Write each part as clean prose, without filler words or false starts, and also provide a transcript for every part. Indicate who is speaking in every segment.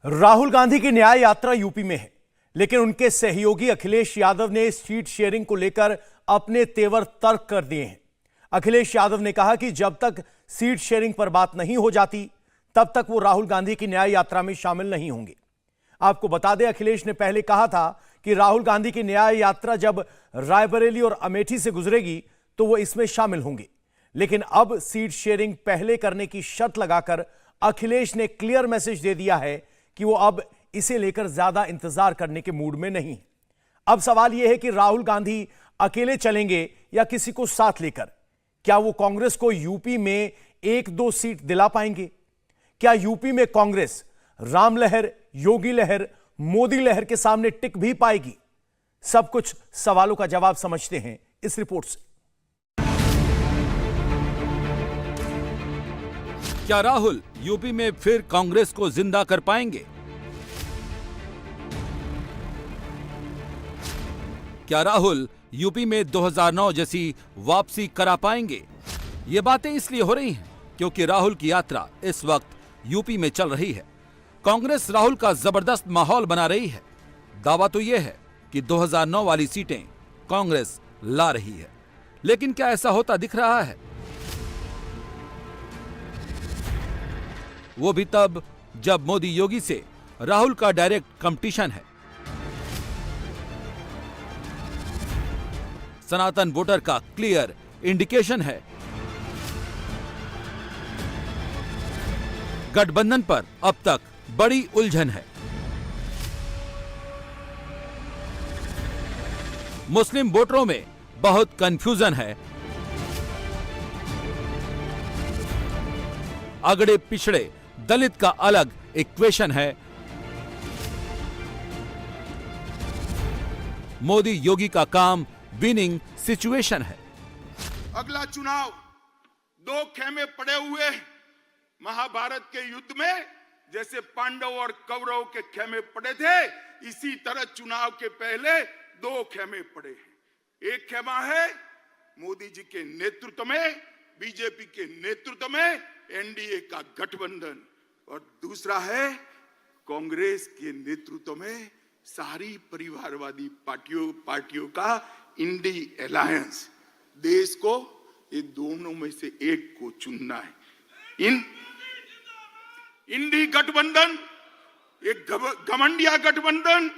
Speaker 1: राहुल गांधी की न्याय यात्रा यूपी में है, लेकिन उनके सहयोगी अखिलेश यादव ने सीट शेयरिंग को लेकर अपने तेवर तर्क कर दिए हैं। अखिलेश यादव ने कहा कि जब तक सीट शेयरिंग पर बात नहीं हो जाती तब तक वो राहुल गांधी की न्याय यात्रा में शामिल नहीं होंगे। आपको बता दें, अखिलेश ने पहले कहा था कि राहुल गांधी की न्याय यात्रा जब रायबरेली और अमेठी से गुजरेगी तो वो इसमें शामिल होंगे, लेकिन अब सीट शेयरिंग पहले करने की शर्त लगाकर अखिलेश ने क्लियर मैसेज दे दिया है कि वो अब इसे लेकर ज्यादा इंतजार करने के मूड में नहीं। अब सवाल यह है कि राहुल गांधी अकेले चलेंगे या किसी को साथ लेकर। क्या वो कांग्रेस को यूपी में 1-2 सीट दिला पाएंगे? क्या यूपी में कांग्रेस राम लहर, योगी लहर, मोदी लहर के सामने टिक भी पाएगी? सब कुछ सवालों का जवाब समझते हैं इस रिपोर्ट से।
Speaker 2: क्या राहुल यूपी में फिर कांग्रेस को जिंदा कर पाएंगे? क्या राहुल यूपी में 2009 जैसी वापसी करा पाएंगे? ये बातें इसलिए हो रही हैं क्योंकि राहुल की यात्रा इस वक्त यूपी में चल रही है। कांग्रेस राहुल का जबरदस्त माहौल बना रही है। दावा तो यह है कि 2009 वाली सीटें कांग्रेस ला रही है, लेकिन क्या ऐसा होता दिख रहा है? वो भी तब जब मोदी योगी से राहुल का डायरेक्ट कंपटीशन है। सनातन वोटर का क्लियर इंडिकेशन है। गठबंधन पर अब तक बड़ी उलझन है। मुस्लिम वोटरों में बहुत कंफ्यूजन है। अगड़े पिछड़े दलित का अलग इक्वेशन है। मोदी योगी का काम विनिंग सिचुएशन है।
Speaker 3: अगला चुनाव 2 खेमे पड़े हुए महाभारत के युद्ध में जैसे पांडव और कौरव के खेमे पड़े थे, इसी तरह चुनाव के पहले 2 खेमे पड़े हैं। एक खेमा है मोदी जी के नेतृत्व में, बीजेपी के नेतृत्व में एनडीए का गठबंधन, और दूसरा है कांग्रेस के नेतृत्व में सारी परिवारवादी पार्टियों का इंडी अलायंस। देश को ये दोनों में से एक को चुनना है। इंडी गठबंधन एक घमंडिया गठबंधन,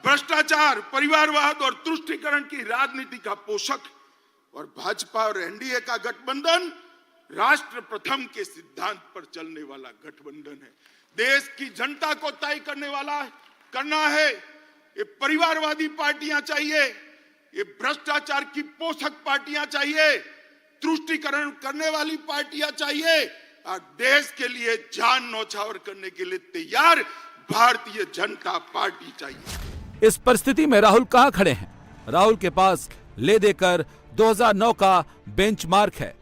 Speaker 3: भ्रष्टाचार, परिवारवाद और तुष्टीकरण की राजनीति का पोषक, और भाजपा और एनडीए का गठबंधन राष्ट्र प्रथम के सिद्धांत पर चलने वाला गठबंधन है। देश की जनता को तय करना है। ये परिवारवादी पार्टियां चाहिए, ये भ्रष्टाचार की पोषक पार्टियां चाहिए, तुष्टीकरण करने वाली पार्टियां चाहिए, और देश के लिए जान न्यौछावर करने के लिए तैयार भारतीय जनता पार्टी चाहिए।
Speaker 2: इस परिस्थिति में राहुल कहां खड़े हैं? राहुल के पास ले देकर 2009 का बेंचमार्क है,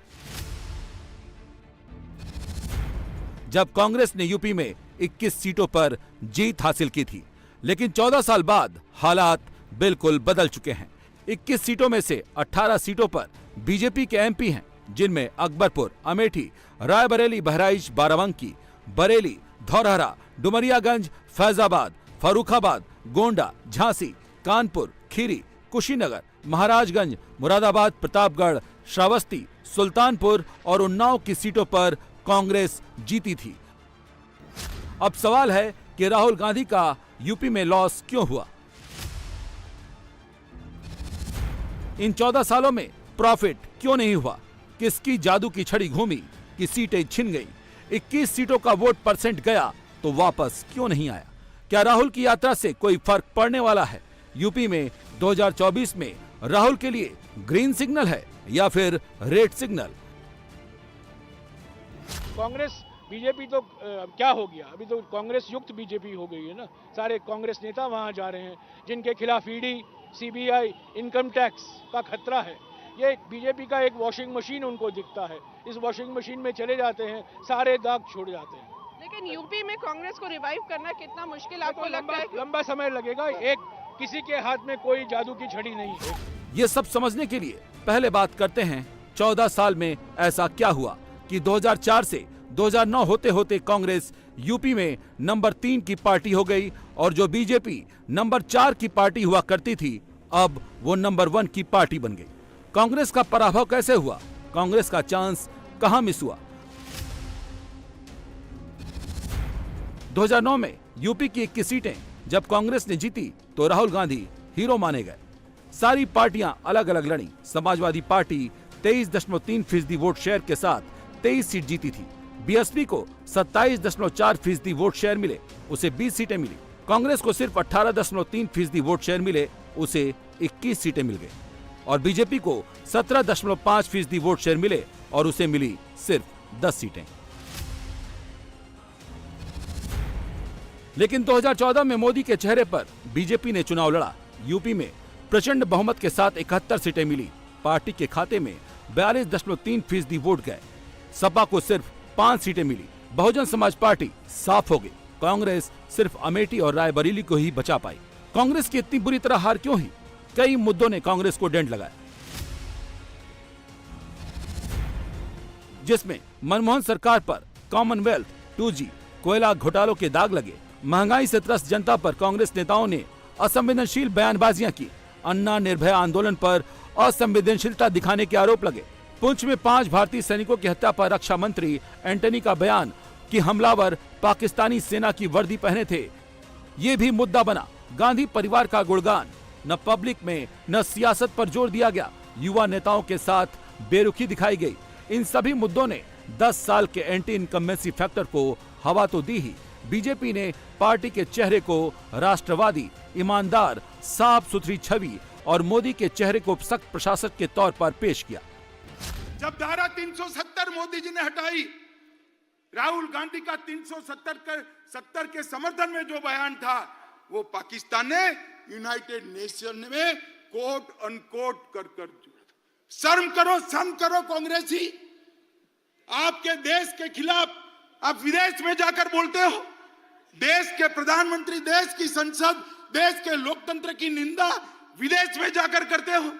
Speaker 2: जब कांग्रेस ने यूपी में 21 सीटों पर जीत हासिल की थी। लेकिन 14 साल बाद हालात बिल्कुल बदल चुके हैं। 21 सीटों में से 18 सीटों पर बीजेपी के एमपी हैं, जिनमें अकबरपुर, अमेठी, रायबरेली, बहराइच, बाराबंकी, बरेली, धौरहरा, डुमरियागंज, फैजाबाद, फर्रुखाबाद, गोंडा, झांसी, कानपुर, खीरी, कुशीनगर, महाराजगंज, मुरादाबाद, प्रतापगढ़, श्रावस्ती, सुल्तानपुर और उन्नाव की सीटों पर कांग्रेस जीती थी। अब सवाल है कि राहुल गांधी का यूपी में लॉस क्यों हुआ? इन 14 सालों में प्रॉफिट क्यों नहीं हुआ? किसकी जादू की छड़ी घूमी कि सीटें छिन गई? 21 सीटों का वोट परसेंट गया तो वापस क्यों नहीं आया? क्या राहुल की यात्रा से कोई फर्क पड़ने वाला है? यूपी में 2024 में राहुल के लिए ग्रीन सिग्नल है या फिर रेड सिग्नल?
Speaker 4: कांग्रेस बीजेपी तो क्या हो गया? अभी तो कांग्रेस युक्त बीजेपी हो गई है ना। सारे कांग्रेस नेता वहां जा रहे हैं जिनके खिलाफ ईडी, सीबीआई, इनकम टैक्स का खतरा है। ये बीजेपी का एक वॉशिंग मशीन उनको दिखता है। इस वॉशिंग मशीन में चले जाते हैं, सारे दाग छोड़ जाते हैं।
Speaker 5: लेकिन यूपी में कांग्रेस को रिवाइव करना कितना मुश्किल आपको लगता है?
Speaker 4: लंबा समय लगेगा। एक किसी के हाथ में कोई जादू की छड़ी नहीं है।
Speaker 2: ये सब समझने के लिए पहले बात करते हैं 14 साल में ऐसा क्या हुआ कि 2004 से 2009 होते होते कांग्रेस यूपी में नंबर 3 की पार्टी हो गई और जो बीजेपी नंबर 4 की पार्टी हुआ करती थी अब वो नंबर 1 की पार्टी बन गई। कांग्रेस का पराभव कैसे हुआ? कांग्रेस का चांस कहां मिस हुआ? 2009 में यूपी की 21 सीटें जब कांग्रेस ने जीती तो राहुल गांधी हीरो माने गए। सारी पार्टियां अलग अलग लड़ी। समाजवादी पार्टी 23.3% वोट शेयर के साथ 23 सीट जीती थी। बीएसपी को 27.4% वोट शेयर मिले, उसे 20 सीटें मिली। कांग्रेस को सिर्फ 18.3% वोट शेयर मिले, उसे 21 सीटें मिल गई। और बीजेपी को 17.5% वोट शेयर मिले और उसे मिली सिर्फ 10 सीटें। लेकिन 2014 में मोदी के चेहरे पर बीजेपी ने चुनाव लड़ा। यूपी में प्रचंड बहुमत के साथ 71 सीटें मिली। पार्टी के खाते में 42.3% वोट गए। सपा को सिर्फ 5 सीटें मिली। बहुजन समाज पार्टी साफ हो गई। कांग्रेस सिर्फ अमेठी और रायबरेली को ही बचा पाई। कांग्रेस की इतनी बुरी तरह हार क्यों हुई? कई मुद्दों ने कांग्रेस को डेंट लगाया, जिसमें मनमोहन सरकार पर कॉमनवेल्थ, 2G, कोयला घोटालों के दाग लगे। महंगाई से त्रस्त जनता पर कांग्रेस नेताओं ने असंवेदनशील बयानबाजियां की। अन्ना निर्भय आंदोलन पर असंवेदनशीलता दिखाने के आरोप लगे। पुंछ में 5 भारतीय सैनिकों की हत्या पर रक्षा मंत्री एंटनी का बयान कि हमलावर पाकिस्तानी सेना की वर्दी पहने थे, ये भी मुद्दा बना। गांधी परिवार का गुणगान न पब्लिक में न सियासत पर जोर दिया गया। युवा नेताओं के साथ बेरुखी दिखाई गई। इन सभी मुद्दों ने 10 साल के एंटी इनकम्बेंसी फैक्टर को हवा तो दी ही, बीजेपी ने पार्टी के चेहरे को राष्ट्रवादी, ईमानदार, साफ सुथरी छवि और मोदी के चेहरे को सख्त प्रशासक के तौर पर पेश किया।
Speaker 3: जब धारा 370 मोदी जी ने हटाई, राहुल गांधी का 370 के समर्थन में जो बयान था वो पाकिस्तान ने यूनाइटेड नेशन में कोट अनकोट कर जोड़ा था। शर्म करो कांग्रेसी, आपके देश के खिलाफ आप विदेश में जाकर बोलते हो। देश के प्रधानमंत्री, देश की संसद, देश के लोकतंत्र की निंदा विदेश में जाकर करते हो।